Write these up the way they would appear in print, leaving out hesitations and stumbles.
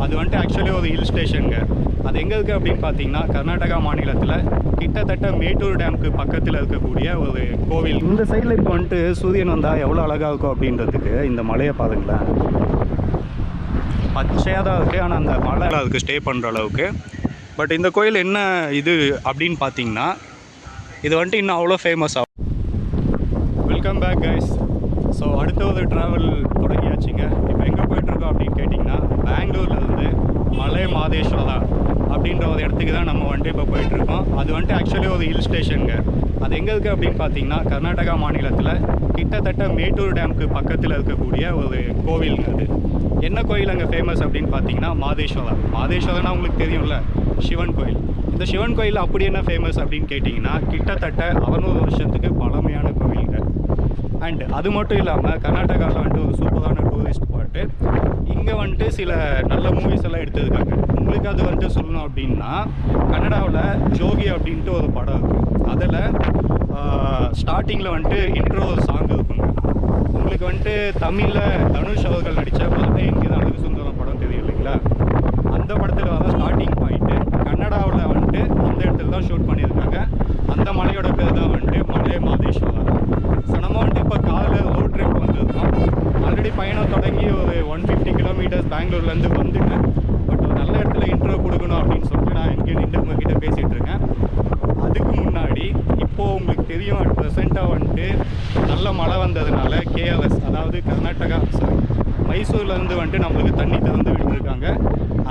அது வந்துட்டு ஆக்சுவலி ஒரு ஹில் ஸ்டேஷனுங்க. அது எங்கே இருக்குது அப்படின்னு பார்த்தீங்கன்னா கர்நாடகா மாநிலத்தில் கிட்டத்தட்ட மேட்டூர் டேமுக்கு பக்கத்தில் இருக்கக்கூடிய ஒரு கோவில். இந்த சைடில் இப்போ வந்துட்டு சூரியன் வந்தால் எவ்வளோ அழகாக இருக்கும் அப்படின்றதுக்கு இந்த மலையை பாருங்களேன். பச்சையாக தான் இருக்குது, ஆனால் அந்த மலை அதுக்கு ஸ்டே பண்ணுற அளவுக்கு. பட் இந்த கோயில் என்ன இது அப்படின்னு பார்த்தீங்கன்னா இது வந்துட்டு இன்னும் அவ்வளோ ஃபேமஸ் ஆகும். Welcome back guys. ஸோ அடுத்த ஒரு ட்ராவல் தொடங்கியாச்சுங்க. இப்போ எங்கே போயிட்டுருக்கோம் அப்படின்னு கேட்டிங்கன்னா பெங்களூர்லேருந்து மலை மாதேஸ்வரா அப்படின்ற ஒரு இடத்துக்கு தான் நம்ம வந்துட்டு இப்போ போயிட்டுருக்கோம். அது வந்துட்டு ஆக்சுவலி ஒரு ஹில் ஸ்டேஷனுங்க. அது எங்கே இருக்குது அப்படின்னு பார்த்தீங்கன்னா கர்நாடகா மாநிலத்தில் கிட்டத்தட்ட மேட்டூர் டேமுக்கு பக்கத்தில் இருக்கக்கூடிய ஒரு கோவிலுங்க. அது என்ன கோயில் அங்கே ஃபேமஸ் அப்படின்னு பார்த்தீங்கன்னா மாதேஸ்வரா. மாதேஸ்வரனா உங்களுக்கு தெரியும்ல, சிவன் கோயில். இந்த சிவன் கோயில் அப்படி என்ன ஃபேமஸ் அப்படின்னு கேட்டிங்கன்னா கிட்டத்தட்ட 600 வருஷத்துக்கு பழமையான கோவிலுங்க. அண்ட் அது மட்டும் இல்லாமல் கர்நாடகாவில் வந்துட்டு ஒரு சூப்பரான டூரிஸ்ட் ஸ்பாட்டு. இங்கே வந்துட்டு சில நல்ல மூவிஸ் எல்லாம் எடுத்துருக்காங்க. உங்களுக்கு அது வந்துட்டு சொல்லணும் அப்படின்னா கன்னடாவில் ஜோகி அப்படின்ட்டு ஒரு படம் இருக்குது. அதில் ஸ்டார்டிங்கில் வந்துட்டு இன்ட்ரோ ஒரு சாங் இருக்குங்க. உங்களுக்கு வந்துட்டு தமிழில் தனுஷ் அவர்கள் நடித்த மதுரை என்கிற அழகு சுந்தரம் படம் தெரியும் இல்லைங்களா? அந்த படத்தில் வர ஸ்டார்டிங் பாயிண்ட்டு கன்னடாவில் வந்துட்டு அந்த இடத்துல தான் ஷூட் பண்ணியிருக்காங்க. அந்த மலையோட பேர் தான் வந்துட்டு மலை மாதேஸ்வரா. ஸோ நம்ம வந்துட்டு இப்போ காலையில் ரோட் ட்ரிப் வந்துருக்கோம். ஆல்ரெடி பயணம் தொடங்கி ஒரு 150 கிலோமீட்டர்ஸ் பெங்களூர்லேருந்து வந்துட்டேன். பட் ஒரு நல்ல இடத்துல இன்ட்ரோ கொடுக்கணும் அப்படின்னு சொல்லிட்டு நான் எங்கேயும் நின்று உங்ககிட்ட பேசிகிட்டு இருக்கேன். அதுக்கு முன்னாடி இப்போது உங்களுக்கு தெரியும் அட் ப்ரெசென்ட்டாக வந்துட்டு நல்ல மழை வந்ததுனால கேஆர்எஸ், அதாவது கர்நாடகா மைசூர்லேருந்து வந்துட்டு நம்மளுக்கு தண்ணி திறந்து விட்டுருக்காங்க.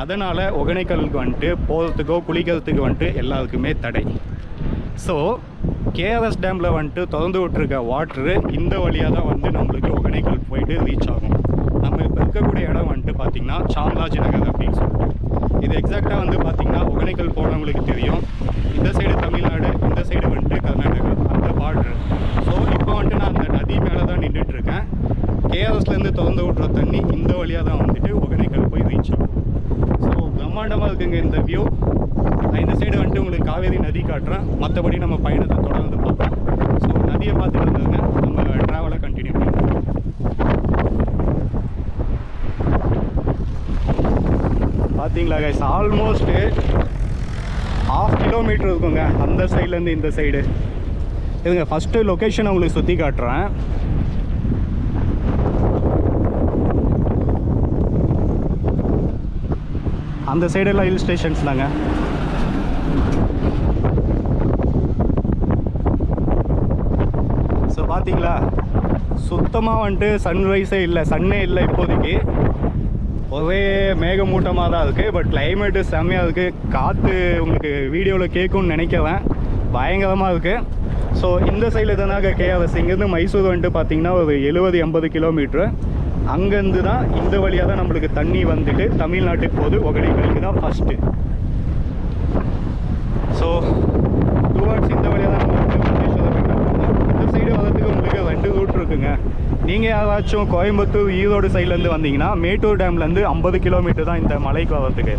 அதனால் ஒகேனக்கலுக்கு வந்துட்டு போகிறதுக்கோ குளிக்கிறதுக்கு வந்துட்டு எல்லாருக்குமே தடை. ஸோ கேஆர்எஸ் டேமில் வந்துட்டு திறந்து விட்டுருக்க வாட்ரு இந்த வழியாக தான் வந்து நம்மளுக்கு ஒகேனக்கல் போயிட்டு ரீச் ஆகும். நம்ம இப்போ இருக்கக்கூடிய இடம் வந்துட்டு பார்த்திங்கன்னா சாம்ராஜ் நகர் அப்படின்னு சொல்லிட்டு. இது எக்ஸாக்டாக வந்து பார்த்திங்கன்னா ஒகேனக்கல் போனவங்களுக்கு தெரியும். இந்த சைடு தமிழ்நாடு, இந்த சைடு வந்துட்டு கர்நாடகா, அந்த பார்டர். ஸோ இப்போ வந்துட்டு நான் அந்த நதி மேலே தான் நின்றுட்டுருக்கேன். கேஆர்எஸ்லேருந்து திறந்து விட்ற தண்ணி இந்த வழியாக தான் வந்துட்டு ஒகேனக்கல் போய் ரீச் ஆகும். ஸோ பிரம்மாண்டமாக இருக்குங்க இந்த வியூ. நான் இந்த சைடு வந்துட்டு உங்களுக்கு காவேரி நதி காட்டுறேன். மற்றபடி நம்ம பயணத்தை தொடர்ந்து பார்ப்போம். ஸோ நதியை பார்த்துட்டு இருந்ததுங்க நம்ம ட்ராவலை கண்டினியூ பண்ணுவோம். பார்த்தீங்களா கைஸ், ஆல்மோஸ்ட்டு 1/2 கிலோமீட்டர் இருக்குங்க அந்த சைட்லேருந்து இந்த சைடு. இதுங்க ஃபஸ்ட்டு லொக்கேஷனை உங்களுக்கு சுற்றி காட்டுறேன். அந்த சைடெல்லாம் ஹில் ஸ்டேஷன்ஸ் தாங்க. ஸோ பார்த்தீங்களா, சுத்தமாக வந்துட்டு சன்ரைஸே இல்லை, சன்னே இல்லை இப்போதைக்கு. ஒரே மேகமூட்டமாக தான் இருக்குது. பட் கிளைமேட்டு செம்மையாக இருக்குது. காற்று உங்களுக்கு வீடியோவில் கேட்கும்னு நினைக்கிறேன். பயங்கரமாக இருக்குது. ஸோ இந்த சைடில் தானாக கேஆர்எஸ். இங்கேருந்து மைசூர் வந்துட்டு பார்த்திங்கன்னா ஒரு 70-80 கிலோமீட்ரு. அங்கேருந்து தான் இந்த வழியாக தான் நம்மளுக்கு தண்ணி வந்துட்டு தமிழ்நாட்டுக்கு போகுது. ஒகேனக்கலுக்கு தான் ஃபஸ்ட்டு. ஸோ டுவர்ட்ஸ் இந்த வழியாக தான் நம்மளுக்கு இந்த சைடு வரதுக்கு உங்களுக்கு 2 ரூட் இருக்குங்க. நீங்கள் யாராச்சும் கோயம்புத்தூர் ஈரோடு சைட்லேருந்து வந்தீங்கன்னா மேட்டூர் டேம்லேருந்து 50 கிலோமீட்டர் தான் இந்த மலைக்கு வரதுக்கு.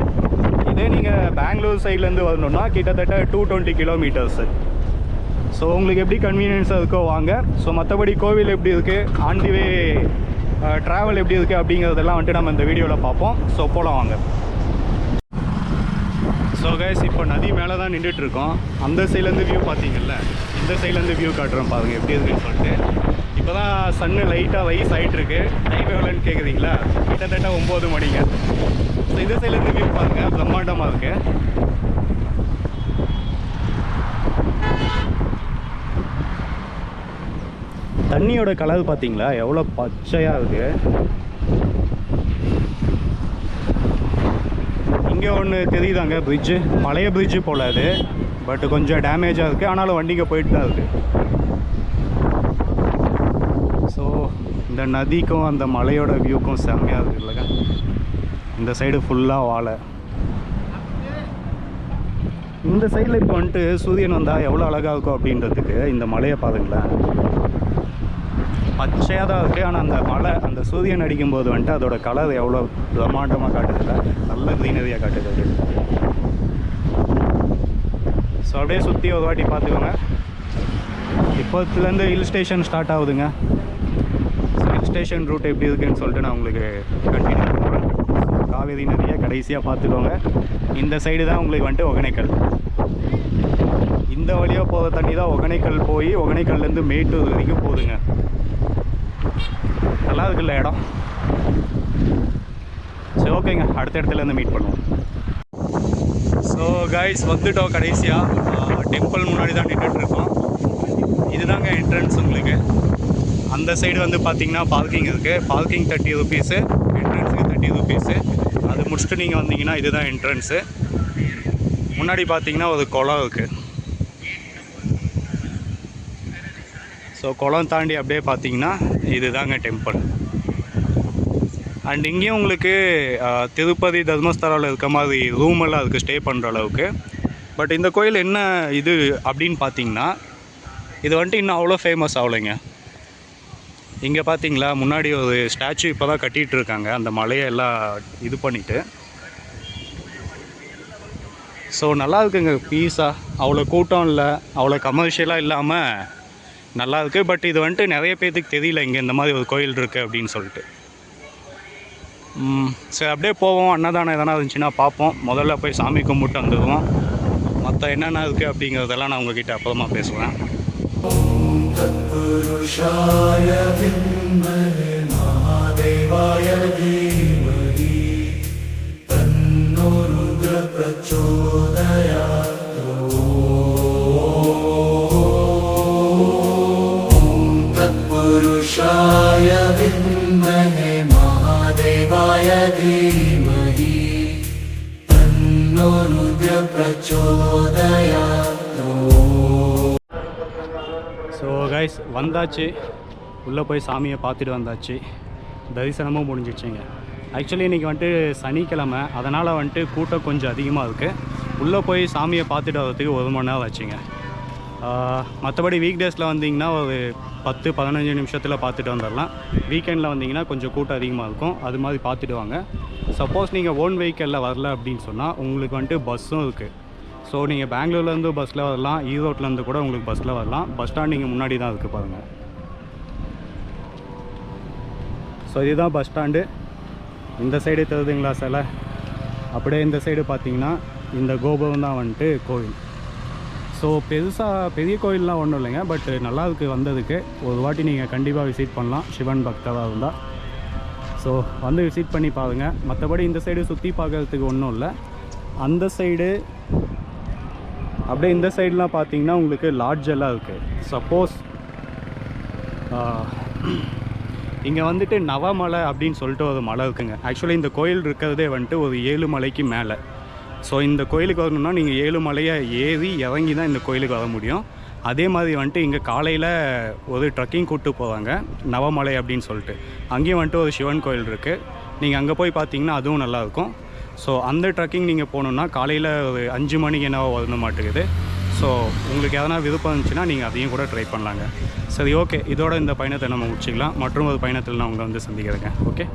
இதே நீங்கள் பெங்களூர் சைட்லேருந்து வரணுன்னா கிட்டத்தட்ட 220 கிலோமீட்டர்ஸு. ஸோ உங்களுக்கு எப்படி கன்வீனியன்ஸாக இருக்கோ வாங்க. ஸோ மற்றபடி கோவில் எப்படி இருக்குது, ஆன் தி வே ட்ராவல் எப்படி இருக்குது அப்படிங்கிறதெல்லாம் வந்துட்டு நம்ம இந்த வீடியோவில் பார்ப்போம். ஸோ போகலாம் வாங்க. ஸோ கைஸ், இப்போ நதி மேலே தான் நின்றுட்டுருக்கோம். அந்த சைட்லேருந்து வியூ பார்த்தீங்கல்ல, இந்த சைட்லேருந்து வியூ காட்டுறோம் பாருங்கள் எப்படி இருக்குன்னு சொல்லிட்டு. இப்போ தான் சன்னு லைட்டாக ரைஸ் ஆகிட்டுருக்கு. டைம் எவ்வளோன்னு கேட்குறீங்களா? கிட்டத்தட்ட 9 மணிங்க. ஸோ இந்த சைட்லேருந்து வியூ பாருங்கள், பிரம்மாண்டமாக இருக்குது. தண்ணியோட கலர் பார்த்தீங்களா எவ்வளோ பச்சையாக இருக்குது. இங்கே ஒன்று தெரியுதாங்க பிரிட்ஜு, பழைய பிரிட்ஜு போல் அது. பட் கொஞ்சம் டேமேஜாக இருக்குது, ஆனாலும் வண்டிங்க போயிட்டு தான் இருக்குது. ஸோ இந்த நதிக்கும் அந்த மலையோட வியூக்கும் செம்மையாக இருக்குது இல்லைங்க. இந்த சைடு ஃபுல்லாக வாழை. இந்த சைடில் இப்போ வந்துட்டு சூரியன் வந்தால் எவ்வளோ அழகாக இருக்கும் அப்படின்றதுக்கு இந்த மலையை பாருங்களேன். பச்சையாக தான் இருக்குது, ஆனால் அந்த மலை அந்த சூரியன் அடிக்கும்போது வந்துட்டு அதோட கலர் எவ்வளோ பிரம்மாண்டமாக காட்டுதில்ல, நல்ல க்ரீனரியாக காட்டுது அது. ஸோ அப்படியே சுற்றி ஒரு வாட்டி பார்த்துக்கோங்க. இப்போத்துலேருந்து ஹில் ஸ்டேஷன் ஸ்டார்ட் ஆகுதுங்க. ஸோ ஹில் ஸ்டேஷன் ரூட் எப்படி இருக்குதுன்னு சொல்லிட்டு நான் உங்களுக்கு கண்டினியூ பண்ணுறேன். காவேரி நதியாக கடைசியாக பார்த்துக்கோங்க. இந்த சைடு தான் உங்களுக்கு வந்துட்டு ஒகேனக்கல். இந்த வழியாக போகிற தண்ணி தான் ஒகேனக்கல் போய் ஒகேனக்கல்லேருந்து மேட்டூர் வரைக்கும் போகுதுங்க. நல்லா இருக்குல்ல இடம்? சரி, ஓகேங்க, அடுத்த இடத்துலேருந்து மீட் பண்ணுவோம். ஸோ கைஸ், வந்துட்டோம் கடைசியாக. டெம்பிள் முன்னாடி தான் நின்றுட்டுருக்கோம். இதுதாங்க என்ட்ரன்ஸ். உங்களுக்கு அந்த சைடு வந்து பார்த்திங்கன்னா பார்க்கிங் இருக்குது. பார்க்கிங் 30 ரூபீஸு, என்ட்ரன்ஸுக்கு 30 ரூபீஸு. அது முடிச்சுட்டு நீங்கள் வந்தீங்கன்னா இதுதான் என்ட்ரன்ஸு. முன்னாடி பார்த்தீங்கன்னா ஒரு குளம் இருக்குது. ஸோ குளம் தாண்டி அப்படியே பார்த்தீங்கன்னா இதுதாங்க டெம்பிள். அண்ட் இங்கேயும் உங்களுக்கு திருப்பதி தர்மஸ்தலாவில் இருக்க மாதிரி ரூமெல்லாம் இருக்குது ஸ்டே பண்ணுற அளவுக்கு. பட் இந்த கோயில் என்ன இது அப்படின்னு பார்த்தீங்கன்னா, இது வந்துட்டு இன்னும் அவ்வளோ ஃபேமஸ் ஆகலைங்க. இங்கே பார்த்தீங்களா, முன்னாடி ஒரு ஸ்டாச்சு இப்போ தான் கட்டிகிட்டு இருக்காங்க, அந்த மலையெல்லாம் இது பண்ணிவிட்டு. ஸோ நல்லா இருக்குங்க, பீஸாக. அவ்வளோ கூட்டம் இல்லை, அவ்வளோ கமர்ஷியலாக இல்லாமல் நல்லாயிருக்கு. பட் இது வந்துட்டு நிறைய பேர்த்துக்கு தெரியல இங்கே இந்த மாதிரி ஒரு கோயில் இருக்குது அப்படின்னு சொல்லிட்டு. சரி, அப்படியே போவோம். அன்னதானம் எதனா இருந்துச்சுன்னா பார்ப்போம். முதல்ல போய் சாமி கும்பிட்டு வந்துடுவோம். மற்ற என்னென்ன இருக்குது அப்படிங்கிறதெல்லாம் நான் உங்ககிட்ட அப்புறமா பேசுவேன். ஸோ கைஸ், வந்தாச்சு. உள்ளே போய் சாமியை பார்த்துட்டு வந்தாச்சு. தரிசனமும் முடிஞ்சிடுச்சுங்க. ஆக்சுவலி இன்றைக்கி வந்துட்டு சனிக்கிழமை, அதனால் வந்துட்டு கூட்டம் கொஞ்சம் அதிகமாக இருக்குது. உள்ளே போய் சாமியை பார்த்துட்டு வரதுக்கு 1 மணி நேரம் ஆச்சுங்க. மற்றபடி வீக் டேஸில் வந்தீங்கன்னா ஒரு 10-15 நிமிஷத்தில் பார்த்துட்டு வந்துடலாம். வீக்கெண்டில் வந்தீங்கன்னா கொஞ்சம் கூட்டம் அதிகமாக இருக்கும். அது மாதிரி பார்த்துட்டு வாங்க. சப்போஸ் நீங்கள் ஓன் வெஹிக்கிளில் வரல அப்படின்னு சொன்னால் உங்களுக்கு வந்துட்டு பஸ்ஸும் இருக்குது. ஸோ நீங்கள் பெங்களூர்லேருந்து பஸ்ஸில் வரலாம், ஈரோட்லேருந்து கூட உங்களுக்கு பஸ்ஸில் வரலாம். பஸ் ஸ்டாண்ட் நீங்கள் முன்னாடி தான் இருக்குது பாருங்கள். ஸோ இதுதான் பஸ் ஸ்டாண்டு. இந்த சைடு தெரியுதுங்களா சிலை? அப்படியே இந்த சைடு பார்த்தீங்கன்னா இந்த கோபுரம் தான் வந்துட்டு கோவில். ஸோ பெரிய கோயிலெலாம் ஒன்றும் இல்லைங்க. பட் நல்லாயிருக்கு வந்ததுக்கு. ஒரு வாட்டி நீங்கள் கண்டிப்பாக விசிட் பண்ணலாம், சிவன் பக்தராக இருந்தால். ஸோ வந்து விசிட் பண்ணி பாருங்கள். மற்றபடி இந்த சைடு சுற்றி பார்க்குறதுக்கு ஒன்றும் இல்லை. அந்த சைடு அப்படியே இந்த சைடெலாம் பார்த்தீங்கன்னா உங்களுக்கு லாட்ஜ் எல்லாம் இருக்குது. சப்போஸ் இங்கே வந்துட்டு நவமலை அப்படின்னு சொல்லிட்டு ஒரு மலை இருக்குங்க. ஆக்சுவலி இந்த கோயில் இருக்கிறதே வந்துட்டு ஒரு 7 மலைக்கு மேலே. ஸோ இந்த கோயிலுக்கு வரணுன்னா நீங்கள் 7 மலையை ஏறி இறங்கி தான் இந்த கோயிலுக்கு வர முடியும். அதே மாதிரி வந்துட்டு இங்கே காலையில் ஒரு ட்ரக்கிங் கூப்பிட்டு போவாங்க, நவமலை அப்படின்னு சொல்லிட்டு. அங்கேயும் வந்துட்டு ஒரு சிவன் கோயில் இருக்குது. நீங்கள் அங்கே போய் பார்த்தீங்கன்னா அதுவும் நல்லாயிருக்கும். ஸோ அந்த ட்ரக்கிங் நீங்கள் போகணுன்னா காலையில் ஒரு 5 மணிக்கு என்னவோ வரணும் மாட்டேங்குது. ஸோ உங்களுக்கு எதனா விருப்பம் இருந்துச்சுன்னா நீங்கள் அதையும் கூட ட்ரை பண்ணலாங்க. சரி, ஓகே, இதோட இந்த பயணத்தை நம்ம முடிச்சிக்கலாம். மற்றும் ஒரு பயணத்தில் நான் உங்களை வந்து சந்திக்கிறேங்க. ஓகே.